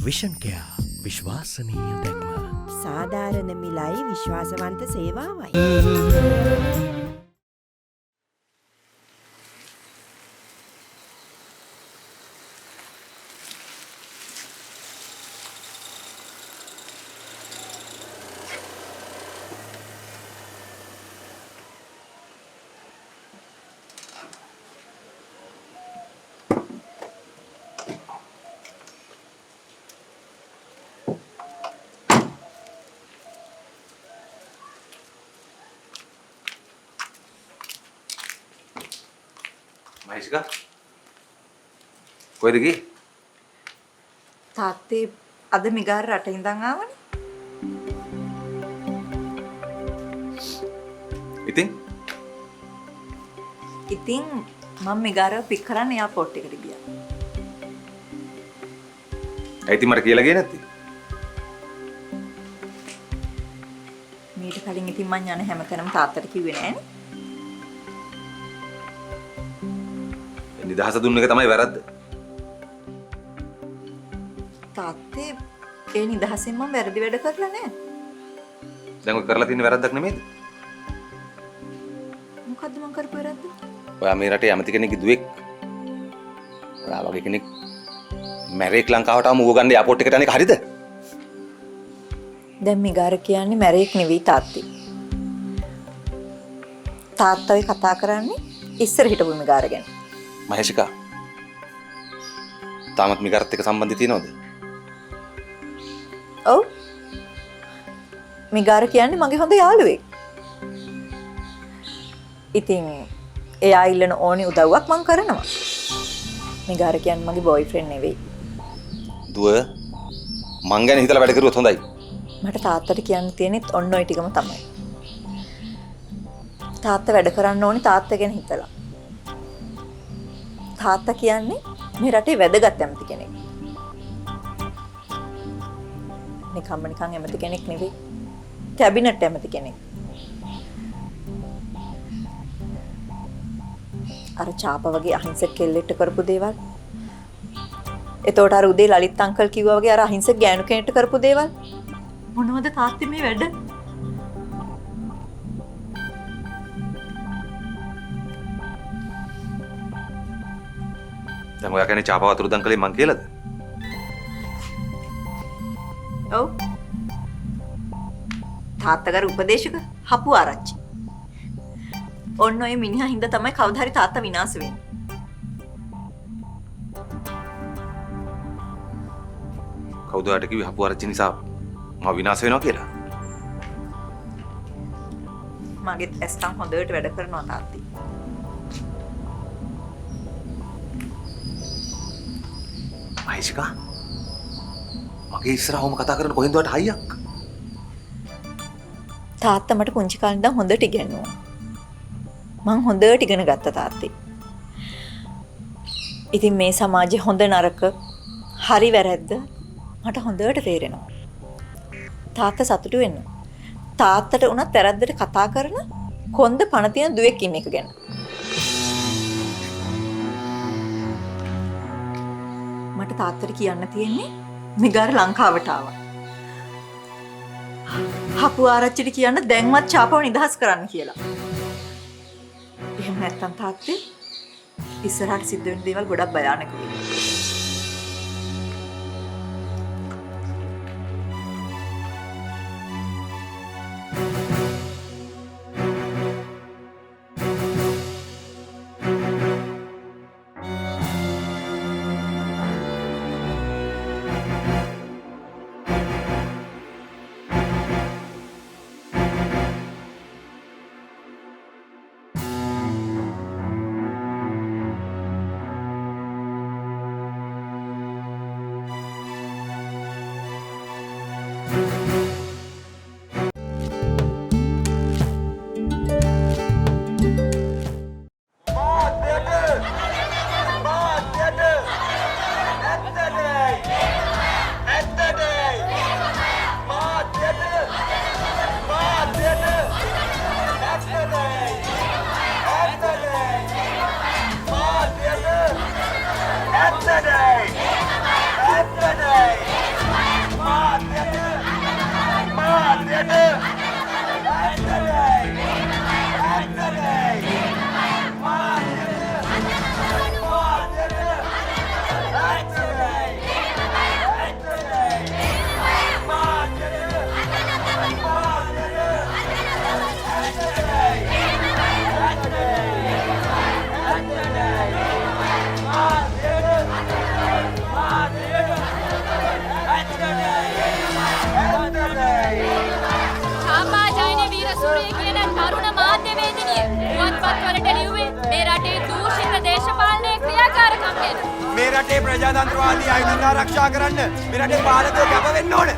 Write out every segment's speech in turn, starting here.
Vision care විශ්වාසනීය දැක්ම. සාධාරණ මිලයි විශ්වාසවන්ත සේවාවයි. මහේෂිකා කොහෙද ගියේ? තාත්තේ අද මිගාර රට ඉඳන් ආවනේ. ඉතින් මම මිගාරව පික් කරන්න එයාපෝට් එකට ගියා. ඇයි මට කියලා ගියේ නැත්තේ? මීට කලින් ඉතින් මං යන හැමතැනම තාත්තට කිව්වේ නෑනේ. නිදහස දුන්න එක තමයි වැරද්ද. තාත්තේ ඒ නිදහසෙන් මම වැරදි වැඩ කරලා නෑ. දැන් ඔය කරලා තියෙන වැරද්දක් නෙමෙයිද? මොකද්ද මං කරපු වැරද්ද? ඔයා මේ රටේ ඇමති කෙනෙක්ගේ දුවෙක්. ඔයා වගේ කෙනෙක් මැරේක් ලංකාවට ආවම ඌව ගන්න එයාපෝට් එකට යන එක හරිද? දැන් මිගාර කියන්නේ මැරේක් නෙවෙයි තාත්තේ. තාත්තා ඔය කතා කරන්නේ ඉස්සර හිටපු මිගාර ගැන. මහේෂිකා තාමත් මිගාරත් එක්ක සම්බන්ධය තියෙනවද? ඔව්. මිගාර කියන්නේ මගේ හොඳ යාළුවෙක්. ඉතින් එයා ඉල්ලන ඕනි උදව්වක් මං කරනවා. මිගාර කියන්නේ මගේ බොයිෆ්‍රෙන්ඩ් නෙවෙයි. දුව මං ගැන හිතලා වැඩ කරුවොත් හොඳයි. මට තාත්තට කියන්න තියෙනෙත් ඔන්න ඔය ටිකම තමයි. තාත්තා වැඩ කරන්න ඕනි තාත්තා ගැන හිතලා. තාත්තා කියන්නේ මේ රටේ වැදගත් ඇමති කෙනෙක්. නිකම්ම නිකන් ඇමති කෙනෙක් නෙවෙයි. කැබිනට් ඇමති කෙනෙක්. අර චාප වගේ අහිංසක කෙල්ලෙක්ට කරපු දේවල්. එතකොට අර උදේ ලලිත් අංකල් කිව්වා වගේ අර අහිංසක ගෑනු කෙනෙක්ට කරපු දේවල්. මොනවද තාත්තේ මේ වැඩ? දැන් ඔයා කියන්නේ චාපා වතුර දන් කලේ මං කියලාද? ඔව්. තාත්තගර උපදේශක හපු ආරච්චි. ඔන්න ඔය මිනිහා හින්දා තමයි කවදා හරි තාත්තා විනාශ වෙන්නේ. කවුද ඔයාට කිව්වේ හපු ආරච්චි නිසා මම විනාශ වෙනවා කියලා? මගෙත් ඇස්කම් හොඳට වැඩ කරනවා තාත්ති. මහේෂිකා මගේ ඉස්සරහවම කතා කරන කොහෙන්ද ඔයාට හයියක්? තාත්තා මට පුංචි කාලේ ඉඳන් හොඳට ඉගෙනුවා. මං හොඳට ඉගෙන ගත්ත තාත්තේ. ඉතින් මේ සමාජයේ හොඳ නරක හරි වැරද්ද මට හොඳට තේරෙනවා. තාත්තා සතුටු වෙන්න. තාත්තට උනත් වැරද්දට කතා කරන කොන්ද පණ තියෙන දුවෙක් ඉන්න එක ගැන. මට තාත්තට කියන්න තියෙන්නේ මිගාර ලංකාවට ආවා. හපු ආරච්චිට කියන්න දැන්වත් චාපව නිදහස් කරන්න කියලා. එහෙම නැත්තම් තාත්තේ ඉස්සරහට සිද්ධ වෙන දේවල් ගොඩක් භයානක වෙයි. මේ රටේ ප්‍රජාතන්ත්‍රවාදී අයිතින් ආරක්ෂා කරන්න මේ රටේ පාලකයෝ කැප වෙන්න ඕන.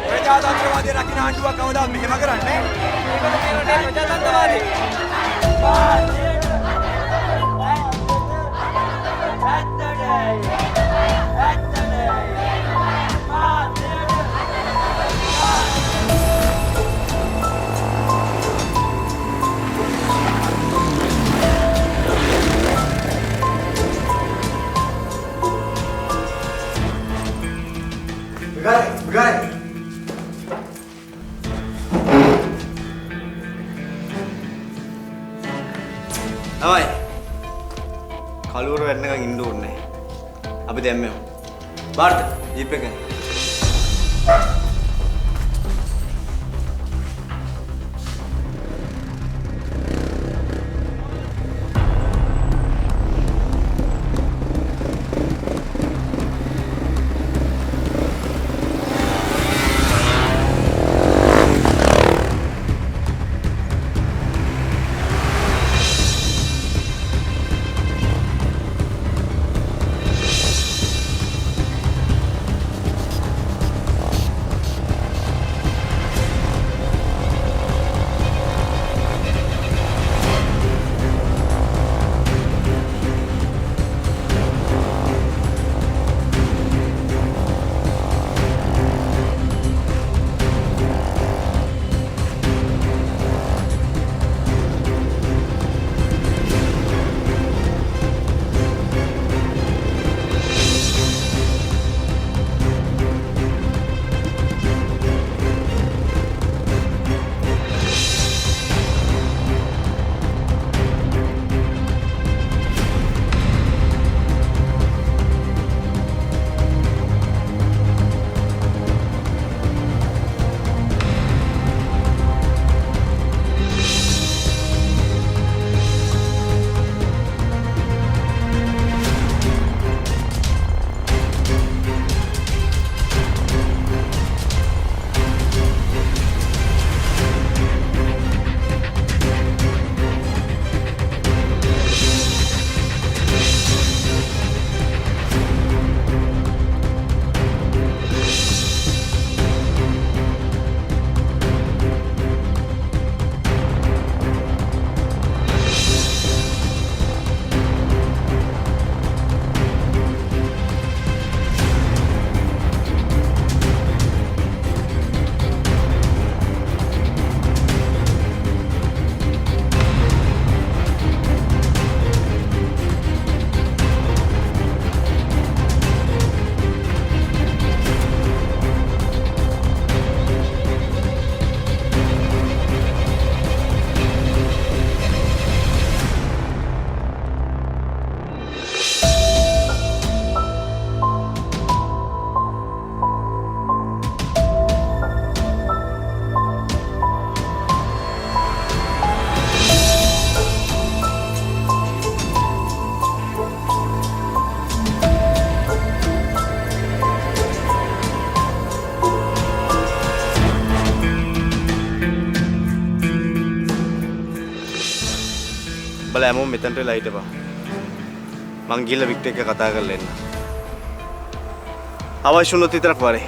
ප්‍රජාතන්ත්‍රවාදී රකින්න ආණ්ඩුවක් කවදාවත් මෙහෙම කරන්නේ නැහැ. ප්‍රජාතන්ත්‍රවාදී Begarai. Awai. Kalur වෙන්නකන් ඉන්න ඕනේ. අපි දැන් මෙමු. බාර්ත ජීප් එක. බල හැමෝම මෙතනට වෙලා හිටපන්. මං ගිහලා වික්ටර් එක්ක කතා කරලා එන්න. අවශ්‍ය වුණොත් විතරක් වරේ.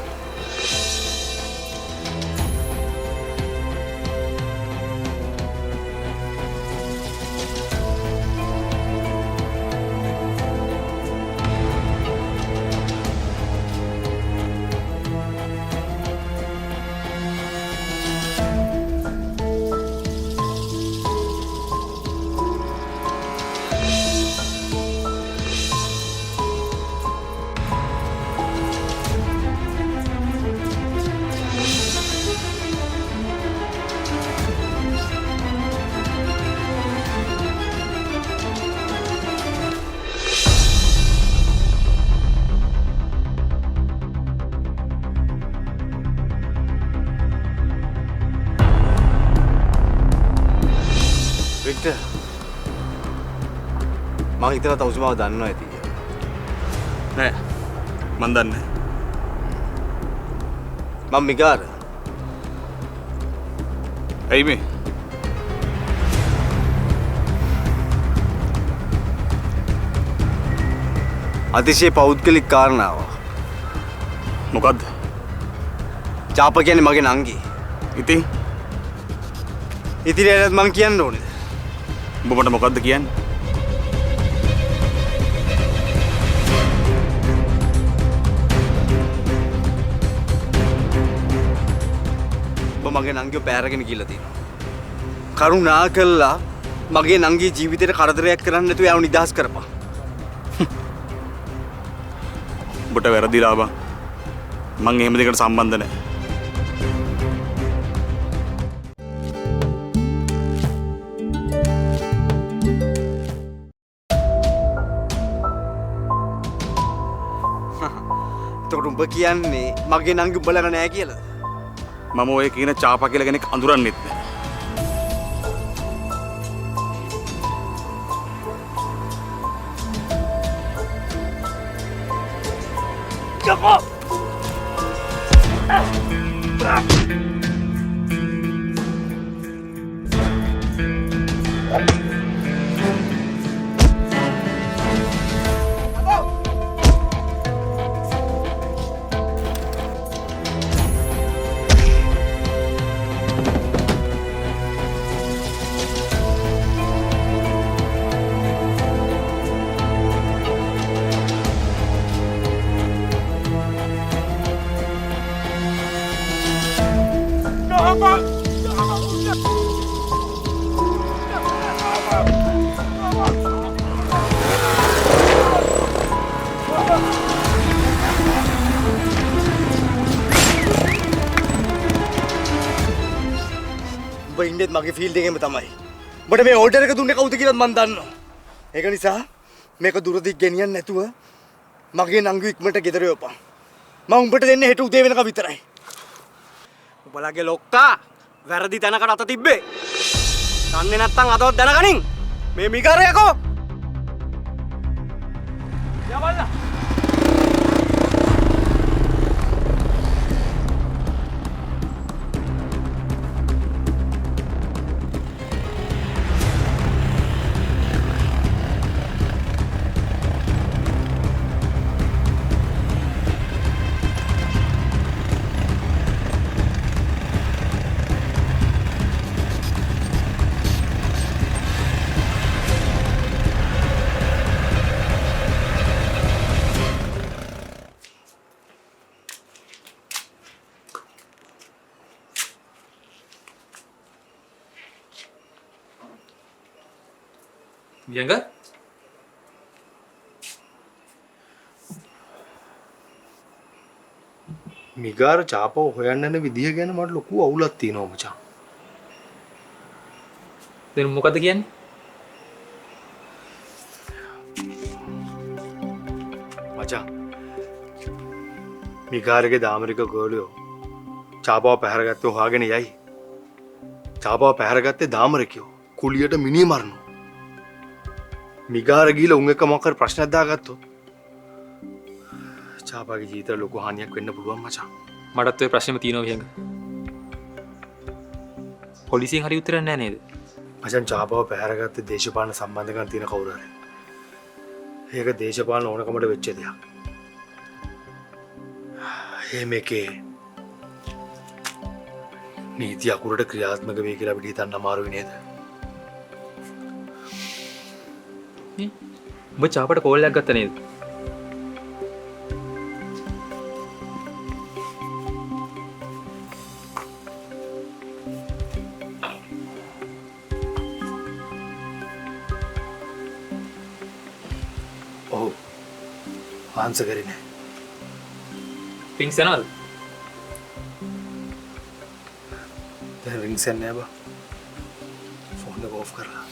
වික්ටර් මං හිතලා තවුසුමාව දන්නවා ඇති කියලා. නෑ මන් දන්නේ මං මිගාර. ඇයි මේ? අතිශය පෞද්ගලික කාරණාව. මොකද්ද? චාප කියන්නේ මගේ නංගි. ඉතින් ඉතිරියට මං කියන්න ඕනේ. උඹ මට මොකද්ද කියන්නේ? ඔබ මගේ නංගිව පෑරගෙන ගිහලා තියෙනවා. කරුණා කළා මගේ නංගී ජීවිතේට කරදරයක් කරන්න නැතුව යව නිදහස් කරපන්. උඹට වැරදිලා බං. මං එහෙම දෙයකට සම්බන්ධ නැහැ. එතකොට උඹ කියන්නේ මගේ නංගි උඹලක නෑ කියලා? මම ඔය කියන චාපා කියලා කෙනෙක් අඳුරන්නෙත් නැහැ. උඹ ඉන්නේ මගේ ෆීල්ඩ් එකේම තමයි. උඹට මේ ඕඩර් එක දුන්නේ කවුද කියලාත් මන් දන්නවා. ඒක නිසා මේක දුරදිග ගෙනියන්න නැතුව මගේ නංගු ඉක්මනට ගෙදර යවපන්. මම උඹට දෙන්නේ හෙට උදේ වෙනකම් විතරයි. උඹලගේ ලොක්කා වැරදි තැනකට අත තිබ්බේ. දන්නේ නැත්තම් අදවත් දැනගනින්. මේ මිගරයකෝ. යවල්ලා. වියඟ මිගාර චාපව හොයන්න යන විදිහ ගැන මට ලොකු අවුලක් තියෙනවා මචං. දැන් මොකද කියන්නේ? මචං මිගාරගේ දාමරික ගෝලියෝ චාපව පැහැරගත්තේ හොයාගෙන යයි. චාපව පැහැරගත්තේ දාමරිකයෝ කුලියට මිනිහ මරනවා. මිගාර ගිහලා උන් එක්ක මොකක් හරි ප්‍රශ්නයක් දාගත්තොත් චාපාගේ ජීවිතේ ලොකු හානියක් වෙන්න පුළුවන් මචං. මටත් ඔය ප්‍රශ්නේම තියෙනවා වියඟ. පොලිසියෙන් හරි උත්තරයක් නැහැ නේද? මචං චාපාව පැහැරගත්තේ දේශපාලන සම්බන්ධකම් තියෙන කවුරු හරි. ඒක දේශපාලන ඕනකමට වෙච්ච දෙයක්. මේකේ නීති අකුරට ක්‍රියාත්මක වෙයි කියලා අපිට හිතන්න අමාරුයි නේද? උඹ චාපට කෝල් එකක් ගත්ත නේද? ඔව්. ආන්සර් කරේ නෑ. පින්ක්ස් යනවද? දැන් රින්ග්ස් යන්නේ නෑ බා. ෆෝන් එක ඕෆ් කරලා.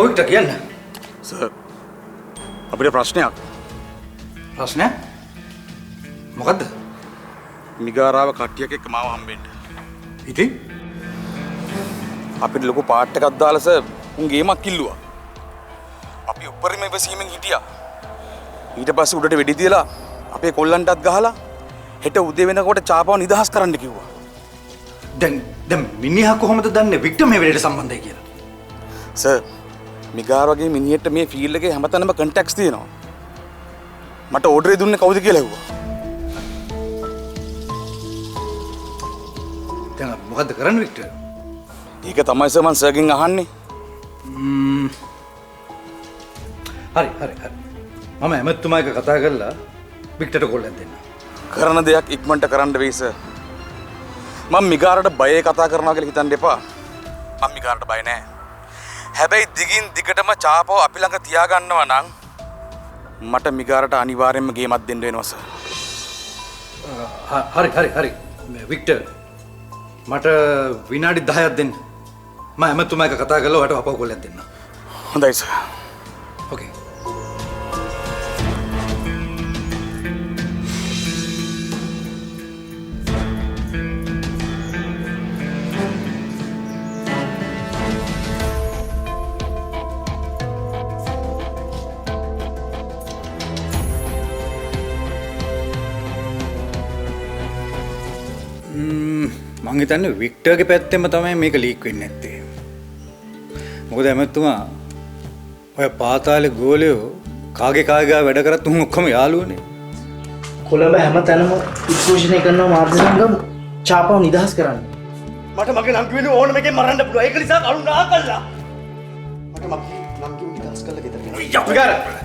ඔවික්ට කියන්න සර් අපිට ප්‍රශ්නයක් ප්‍රශ්නය මොකක්ද මිගාරාව කට්ටියක් එක්ක මාව හම්බෙන්න. ඉතින් අපිට ලොකු පාට් එකක් දාලා සර් උන් ගේමක් කිල්ලුවා. අපි උඩරිම ඉවසීමෙන් හිටියා. ඊට පස්සේ උඩට වෙඩි තියලා අපේ කොල්ලන්ටත් ගහලා හෙට උදේ වෙනකොට චාපාව නිදහස් කරන්න කිව්වා. දැන් මිනිහා කොහොමද දන්නේ වික්ටර් මේ වෙලේට සම්බන්ධයි කියලා සර් මිගාර වගේ මිනිහෙට මේ ෆීල්ඩ් එකේ හැමතැනම කන්ටැක්ට්ස් තියෙනවා. මට ඕඩරේ දුන්නේ කවුද කියලා ඇහුවා. දැන් මොකද්ද කරන්න වික්ටර් ඒක තමයි සර් මං සර්ගෙන් අහන්නේ. හරි මම ඇමතුමා එක කතා කරලා වික්ටර්ට කොල්ලක් දෙන්න කරන දෙයක් ඉක්මනට කරන්න වෙයි සර්. මම මිගාරට බයේ කතා කරනවා කියලා හිතන්න එපා. මම මිගාරට බය නෑ. හැබැයි දිගින් දිගටම චාපව අපි ළඟ තියාගන්නවා නම් මට මිගාරට අනිවාර්යෙන්ම ගේමක් දෙන්න වෙනවා සර්. හරි වික්ටර් මට විනාඩි 10ක් දෙන්න මම ඇමතුමා එක කතා කරලා ඔයාලට අපව කොල්ලක් දෙන්න හොඳයි සර්. ඕකේ මං හිතන්නේ වික්ටර්ගේ පැත්තෙන්ම තමයි මේක ලීක් වෙන්නේ නැත්තේ. මොකද එමෙතුමා ඔය පාතාලේ ගෝලයෝ කාගේ වැඩ කරත් උන් ඔක්කොම යාළුවනේ. කොළඹ හැම තැනම උද්ඝෝෂණය කරනවා මාධ්‍ය සංගම් චාපාව නිදහස් කරන්න. මට මගේ නංගි වෙන ඕනම එකෙන් මරන්න පුළුවන්. ඒක නිසා කරුණා කළා. මට මගේ නංගිව නිදහස් කළා ගෙදර ගෙනා.